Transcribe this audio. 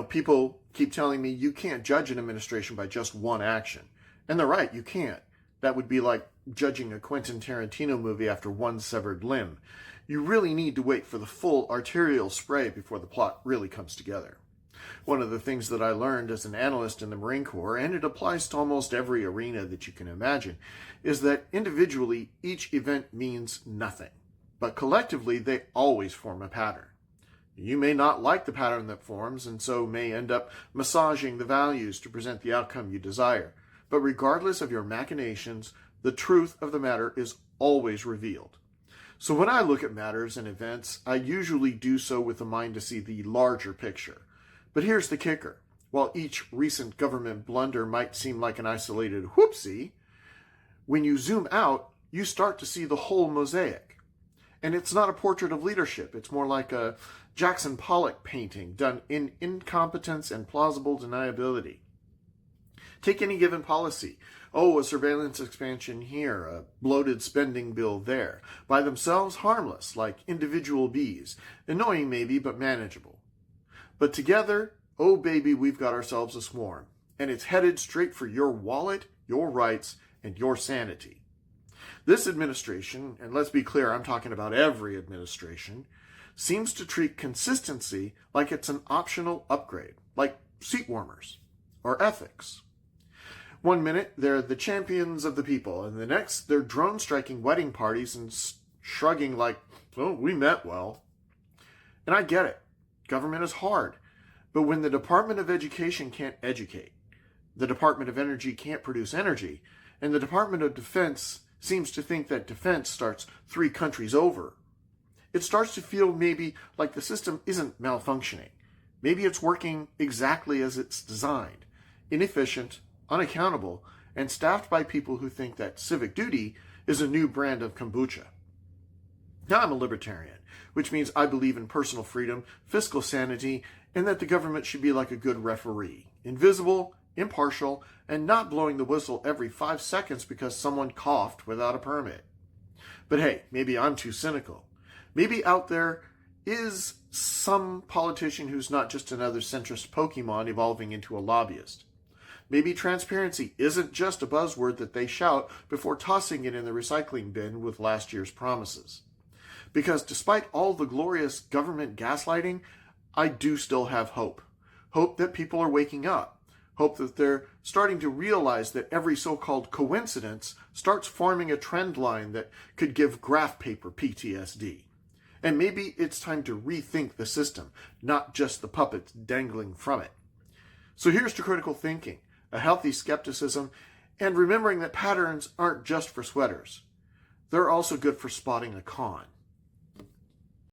People keep telling me you can't judge an administration by just one action. And they're right, you can't. That would be like judging a Quentin Tarantino movie after one severed limb. You really need to wait for the full arterial spray before the plot really comes together. One of the things that I learned as an analyst in the Marine Corps, and it applies to almost every arena that you can imagine, is that individually each event means nothing, but collectively they always form a pattern. You may not like the pattern that forms, and so may end up massaging the values to present the outcome you desire. But regardless of your machinations, the truth of the matter is always revealed. So when I look at matters and events, I usually do so with a mind to see the larger picture. But here's the kicker. While each recent government blunder might seem like an isolated whoopsie, when you zoom out, you start to see the whole mosaic. And it's not a portrait of leadership. It's more like a Jackson Pollock painting done in incompetence and plausible deniability. Take any given policy. A surveillance expansion here, a bloated spending bill there. By themselves, harmless, like individual bees. Annoying maybe, but manageable. But together, oh baby, we've got ourselves a swarm. And it's headed straight for your wallet, your rights, and your sanity. This administration, and let's be clear, I'm talking about every administration, seems to treat consistency like it's an optional upgrade, like seat warmers or ethics. One minute, they're the champions of the people, and the next, they're drone-striking wedding parties and shrugging like, oh, we meant well. And I get it. Government is hard. But when the Department of Education can't educate, the Department of Energy can't produce energy, and the Department of Defense seems to think that defense starts 3 countries over, it starts to feel maybe like the system isn't malfunctioning. Maybe it's working exactly as it's designed, inefficient, unaccountable, and staffed by people who think that civic duty is a new brand of kombucha. Now, I'm a libertarian, which means I believe in personal freedom, fiscal sanity, and that the government should be like a good referee, invisible, impartial, and not blowing the whistle every 5 seconds because someone coughed without a permit. But hey, maybe I'm too cynical. Maybe out there is some politician who's not just another centrist Pokemon evolving into a lobbyist. Maybe transparency isn't just a buzzword that they shout before tossing it in the recycling bin with last year's promises. Because despite all the glorious government gaslighting, I do still have hope. Hope that people are waking up. Hope that they're starting to realize that every so-called coincidence starts forming a trend line that could give graph paper PTSD. And maybe it's time to rethink the system, not just the puppets dangling from it. So here's to critical thinking, a healthy skepticism, and remembering that patterns aren't just for sweaters. They're also good for spotting a con.